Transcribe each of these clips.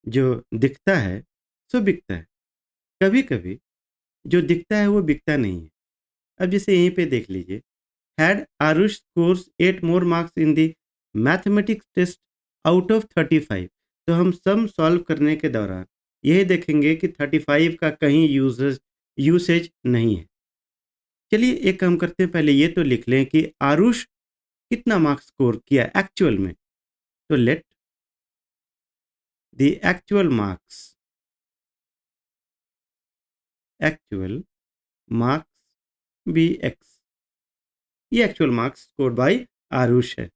जो दिखता है सो बिकता है। कभी कभी जो दिखता है वो बिकता नहीं है। अब जैसे यहीं पे देख लीजिए, had Aarush scores 8 more marks in the mathematics test out of 35। तो हम सम सॉल्व करने के दौरान यही देखेंगे कि 35 का कहीं यूसेज नहीं है। चलिए एक काम करते हैं, पहले ये तो लिख लें कि आरुष कितना मार्क्स स्कोर किया एक्चुअल में। तो let the actual marks be x. ये actual marks score by Aarush है।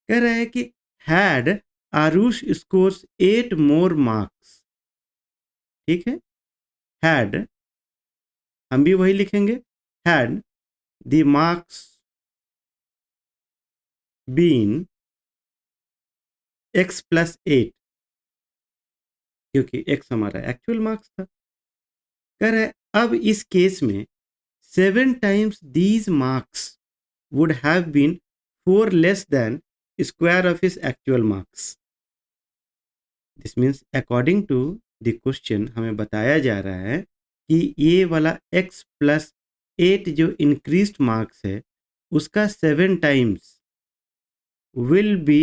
कह रहा है कि had Aarush scores 8 more marks. ठीक है, हैड हम भी वही लिखेंगे, had the marks been x plus 8, क्योंकि x हमारा एक्चुअल मार्क्स था। कह रहा है अब इस केस में 7 times these marks would have been 4 less than square of his actual marks. This means according to the question हमें बताया जा रहा है कि ये वाला x plus 8 जो increased marks है उसका 7 times will be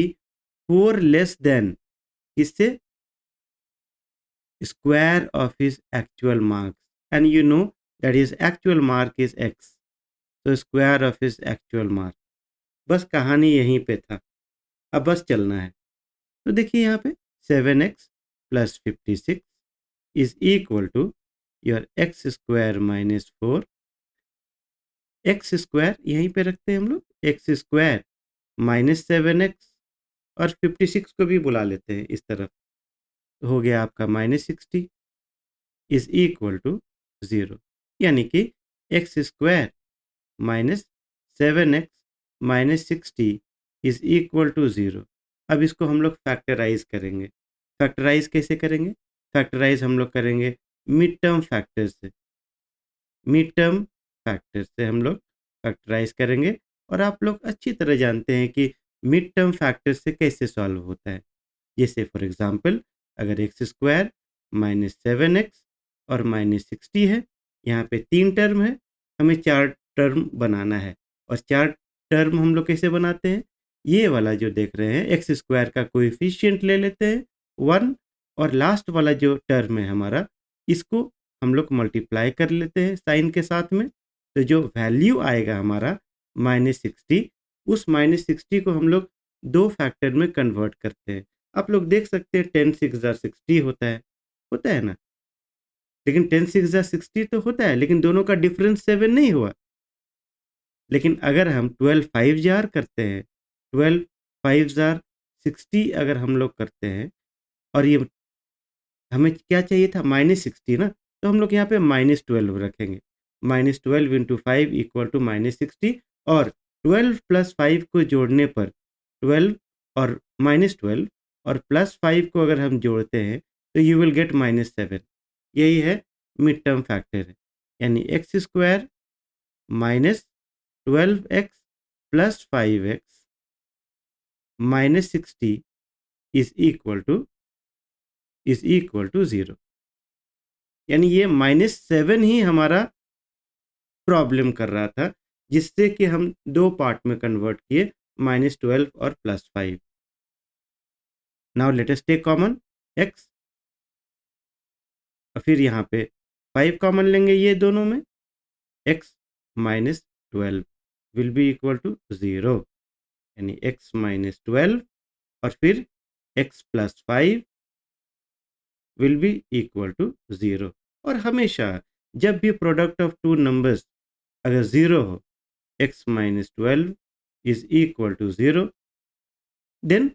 4 less than किससे? Square of his actual marks, and you know that his actual mark is x, so square of his actual mark. बस कहानी यहीं पे था, अब बस चलना है। तो देखिए यहाँ पे 7x plus 56 is equal to your x square minus 4। X square यहीं पे रखते हैं हम लोग, एक्स स्क्वायर माइनस 7x, और 56 को भी बुला लेते हैं इस तरफ, तो हो गया आपका माइनस 60 इज इक्वल टू 0। यानी कि x square minus 7x minus 60 is equal to 0। अब इसको हम लोग फैक्टराइज करेंगे। फैक्टराइज कैसे करेंगे? फैक्टराइज हम लोग करेंगे मिड टर्म फैक्टर से। मिड टर्म फैक्टर से हम लोग फैक्टराइज करेंगे, और आप लोग अच्छी तरह जानते हैं कि मिड टर्म फैक्टर से कैसे सॉल्व होता है। जैसे फॉर एग्जांपल, अगर एक्स स्क्वायर माइनस 7x और माइनस 60 है, यहाँ पे 3 टर्म है, हमें 4 टर्म बनाना है। और 4 टर्म हम लोग कैसे बनाते हैं? ये वाला जो देख रहे हैं एक्स स्क्वायर का कोएफिशिएंट ले लेते हैं 1, और लास्ट वाला जो टर्म है हमारा, इसको हम लोग मल्टीप्लाई कर लेते हैं साइन के साथ में। तो जो वैल्यू आएगा हमारा माइनस 60, उस माइनस 60 को हम लोग 2 फैक्टर में कन्वर्ट करते हैं। आप लोग देख सकते हैं 10 6 60 होता है ना। लेकिन 10 6 60 तो होता है, लेकिन दोनों का डिफरेंस 7 नहीं हुआ। लेकिन अगर हम 12 5 जार करते हैं, 12 5 जार 60 अगर हम लोग करते हैं, और ये हमें क्या चाहिए था माइनस 60 ना, तो हम लोग यहाँ पे माइनस 12 रखेंगे। Minus 12 into 5 equal to minus 60, और 12 प्लस 5 को जोड़ने पर 12 और माइनस 12 और प्लस 5 को अगर हम जोड़ते हैं तो यू विल गेट माइनस 7। यही है मिड टर्म फैक्टर, यानी x square minus 12x plus 5x minus 60 is equal to 0। यानी ये माइनस 7 ही हमारा प्रॉब्लम कर रहा था, जिससे कि हम 2 पार्ट में कन्वर्ट किए, माइनस 12 और plus 5। Now let us take common x, और फिर यहाँ पे 5 कॉमन लेंगे ये दोनों में। x minus 12 will be equal to 0, यानी x माइनस 12 और फिर x plus 5 will be equal to 0। और हमेशा जब भी प्रोडक्ट ऑफ टू नंबर्स अगर 0 हो, x minus 12 is equal to 0, then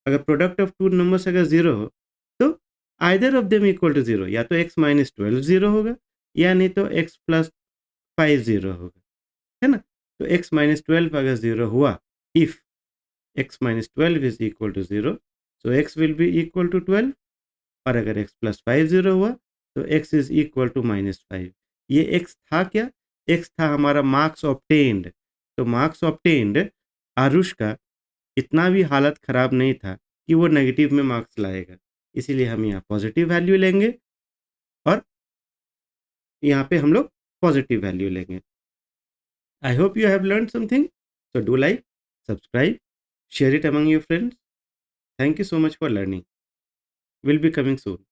अगर प्रोडक्ट ऑफ टू नंबर्स अगर 0 हो तो either of them equal to 0, या तो x माइनस 12 0 होगा, या नहीं तो x प्लस 5 0 होगा, है ना। तो x माइनस 12 अगर 0 हुआ, if x minus 12 is equal to 0, so x will be equal to 12, और अगर x प्लस 5 0 हुआ तो x is equal to minus 5। ये x था क्या? x था हमारा मार्क्स ऑब्टेन्ड। तो मार्क्स ऑब्टेन्ड आरुष का इतना भी हालत खराब नहीं था कि वो नेगेटिव में मार्क्स लाएगा। इसीलिए हम यहाँ पॉजिटिव वैल्यू लेंगे और यहाँ पे हम लोग पॉजिटिव वैल्यू लेंगे। I hope you have learn something, so do like, subscribe, share it among your friends. Thank you so much for learning. We'll be coming soon.